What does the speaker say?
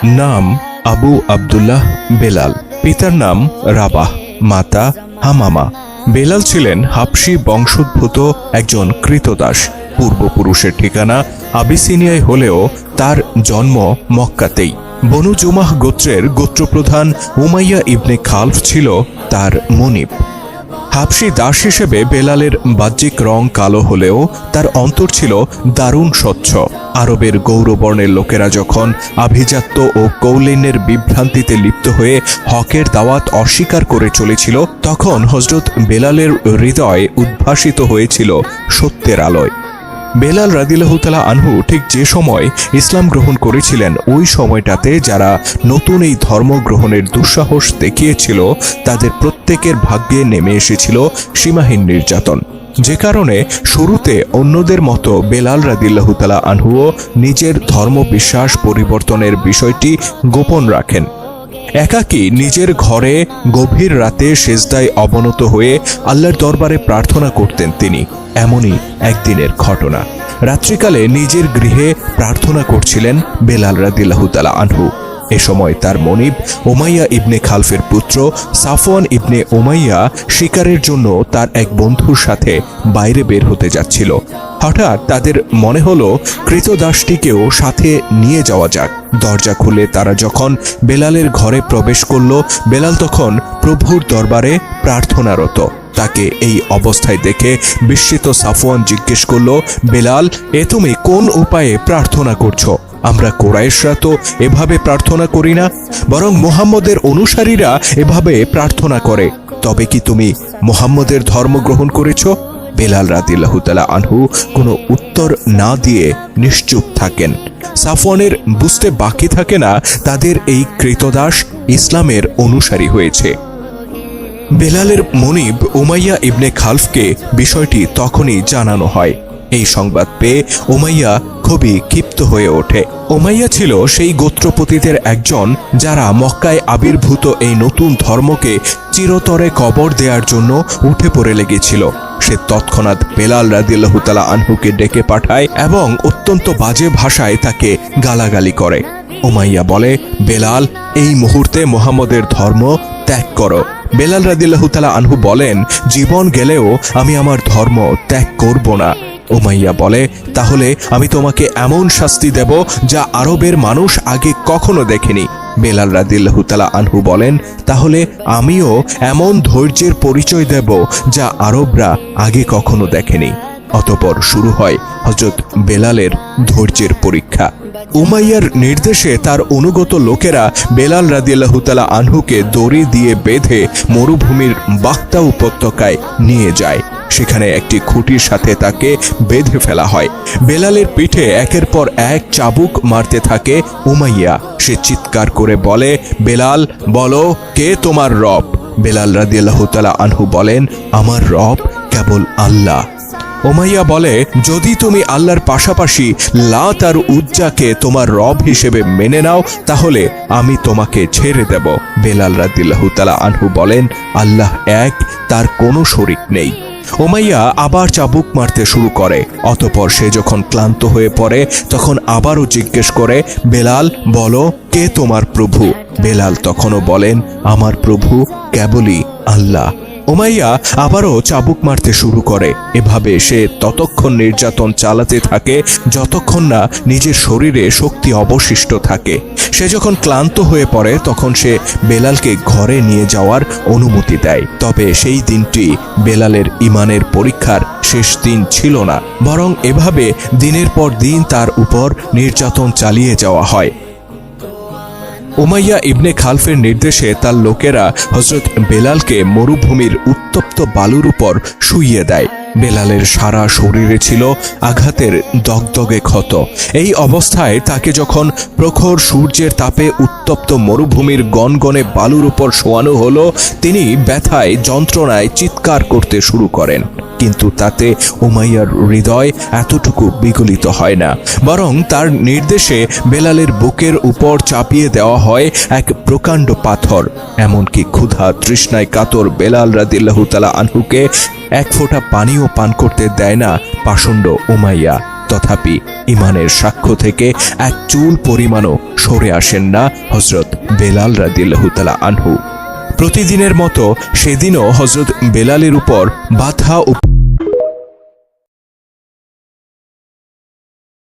নাম আবু আব্দুল্লাহ বেলাল। পিতার নাম রাবাহ, মাতা হামামা। বেলাল ছিলেন হাবশী বংশোদ্ভূত একজন ক্রীতদাস। পূর্বপুরুষের ঠিকানা আবিসিনিয়ায় হলেও তার জন্ম মক্কাতেই। বনু জুমাহ গোত্রের গোত্রপ্রধান উমাইয়া ইবনে খালফ ছিল তার মনিব। হাবশী দাস হিসেবে বেলালের বাহ্যিক রং কালো হলেও তার অন্তর ছিল দারুণ স্বচ্ছ। আরবের গৌরবর্ণের লোকেরা যখন আভিজাত্য ও কৌলিন্যের বিভ্রান্তিতে লিপ্ত হয়ে হকের দাওয়াত অস্বীকার করে চলেছিল, তখন হযরত বেলালের হৃদয় উদ্ভাসিত হয়েছিল সত্যের আলোয়। বেলাল রাদিয়াল্লাহু তাআলা আনহু ঠিক যে সময় ইসলাম গ্রহণ করেছিলেন, ওই সময়টাতে যারা নতুন এই ধর্ম গ্রহণের দুঃসাহস দেখিয়েছিল, তাদের প্রত্যেকের ভাগ্যে নেমে এসেছিল সীমাহীন নির্যাতন। যে কারণে শুরুতে অন্যদের মতো বেলাল রাদিয়াল্লাহু তাআলা আনহুও নিজের ধর্ম বিশ্বাস পরিবর্তনের বিষয়টি গোপন রাখেন। একাকী নিজের ঘরে গভীর রাতে সেজদায় অবনত হয়ে আল্লাহর দরবারে প্রার্থনা করতেন তিনি। এমনই একদিনের ঘটনা। রাত্রিকালে নিজের গৃহে প্রার্থনা করছিলেন বেলাল রাদিয়াল্লাহু তাআলা আনহু। এ সময় তার মনিব উমাইয়া ইবনে খালফের পুত্র সাফওয়ান ইবনে উমাইয়া শিকারের জন্য তার এক বন্ধুর সাথে বাইরে বের হতে যাচ্ছিল। হঠাৎ তাদের মনে হলো ক্রীতদাসটিকেও সাথে নিয়ে যাওয়া যাক। দরজা খুলে তারা যখন বেলালের ঘরে প্রবেশ করল, বেলাল তখন প্রভুর দরবারে প্রার্থনারত। তাকে এই অবস্থায় দেখে বিস্মিত সাফওয়ান জিজ্ঞেস করল, বেলাল, এ তুমি কোন উপায়ে প্রার্থনা করছো? আমরা কুরাইশরা তো এভাবে প্রার্থনা করি না, বরং মুহাম্মদের অনুসারীরা এভাবে প্রার্থনা করে। তবে কি তুমি মুহাম্মদের ধর্ম গ্রহণ করেছো? বেলাল রাদিয়াল্লাহু তাআলা আনহু কোনো উত্তর না দিয়ে নিশ্চুপ থাকেন। সাফওয়ানের বুঝতে বাকি থাকে না তাদের এই ক্রীতদাস ইসলামের অনুসারী হয়েছে। বেলালের মনিব উমাইয়া ইবনে খালফকে বিষয়টি তখনই জানানো হয়। এই সংবাদ পেয়ে উমাইয়া খুবই ক্ষিপ্ত হয়ে ওঠে। উমাইয়া ছিল সেই গোত্রপতিদের একজন যারা মক্কায় আবির্ভূত এই নতুন ধর্মকে চিরতরে কবর দেওয়ার জন্য উঠে পড়ে লেগেছিল। সে তৎক্ষণাৎ বেলাল রাদিয়াল্লাহু তাআলা আনহুকে ডেকে পাঠায় এবং অত্যন্ত বাজে ভাষায় তাকে গালাগালি করে। উমাইয়া বলে, বেলাল, এই মুহূর্তে মুহাম্মদের ধর্ম ত্যাগ করো। বেলাল রাদিয়াল্লাহু তাআলা আনহু বলেন, জীবন গেলেও আমি আমার ধর্ম ত্যাগ করব না। উমাইয়া বলে, তাহলে আমি তোমাকে এমন শাস্তি দেব যা আরবের মানুষ আগে কখনো দেখেনি। বেলাল রাদিয়াল্লাহু তাআলা আনহু বলেন, তাহলে আমিও এমন ধৈর্যের পরিচয় দেব যা আরবরা আগে কখনো দেখেনি। অতঃপর শুরু হয় হযরত বেলালের ধৈর্যের পরীক্ষা। উমাইয়ার নির্দেশে তার অনুগত লোকেরা বেলাল রাদিয়াল্লাহু তাআলা আনহুকে দড়ি দিয়ে বেঁধে মরুভূমির বাক্তা উপত্যকায় নিয়ে যায়। সেখানে একটি খুঁটির সাথে তাকে বেঁধে ফেলা হয়। বেলালের পিঠে একের পর এক চাবুক মারতে থাকে উমাইয়া। সে চিৎকার করে বলে, বেলাল, বলো, কে তোমার রব? বেলাল রাদিয়াল্লাহু তাআলা আনহু বলেন, আমার রব কেবল আল্লাহ। উমাইয়া বলে, যদি তুমি আল্লাহর পাশাপাশি লাত আর উজ্জাকে তোমার রব হিসেবে মেনে নাও, তাহলে আমি তোমাকে ছেড়ে দেব। বেলাল রাদিয়াল্লাহু তাআলা আনহু বলেন, আল্লাহ এক, তার কোনো শরীক নেই। উমাইয়া আবার চাবুক মারতে শুরু করে। অতঃপর সে যখন ক্লান্ত হয়ে পড়ে, তখন আবারও জিজ্ঞেস করে, বেলাল, বলো, কে তোমার প্রভু? বেলাল তখনও বলেন, আমার প্রভু কেবলই আল্লাহ। উমাইয়া আবারও চাবুক মারতে শুরু করে। এভাবে সে ততক্ষণ নির্যাতন চালাতে থাকে যতক্ষণ না নিজের শরীরে শক্তি অবশিষ্ট থাকে। সে যখন ক্লান্ত হয়ে পড়ে, তখন সে বেলালকে ঘরে নিয়ে যাওয়ার অনুমতি দেয়। তবে সেই দিনটি বেলালের ঈমানের পরীক্ষার শেষ দিন ছিল না, বরং এভাবে দিনের পর দিন তার উপর নির্যাতন চালিয়ে যাওয়া হয়। উমাইয়া ইবনে খালফের নির্দেশে তার লোকেরা হযরত বেলালকে মরুভূমির উত্তপ্ত বালুর উপর শুইয়ে দেয়। বেলালের সারা শরীরে ছিল আঘাতের দগদগে ক্ষত। এই অবস্থায় তাকে যখন প্রখর সূর্যের তাপে উত্তপ্ত মরুভূমির গনগনে বালুর উপর শোয়ানো হলো, তিনি ব্যথায় যন্ত্রণায় চিৎকার করতে শুরু করেন। কিন্তু তাতে উমাইয়ার হৃদয় এতটুকু বিগলিত হয় না, বরং তার নির্দেশে বেলালের বুকের উপর চাপিয়ে দেওয়া হয় এক প্রকাণ্ড পাথর। এমনকি ক্ষুধা তৃষ্ণায় কাতর বেলাল রাদিয়াল্লাহু তাআলা আনহুকে এক ফোঁটা পানিও পান করতে দেয় না পাষণ্ড উমাইয়া। তথাপি ইমানের সাক্ষ্য থেকে এক চুল পরিমাণও সরে আসেন না হযরত বেলাল রাদিয়াল্লাহু তাআলা আনহু। প্রতিদিনের মতো সেদিনও হযরত বেলালের উপর বাধা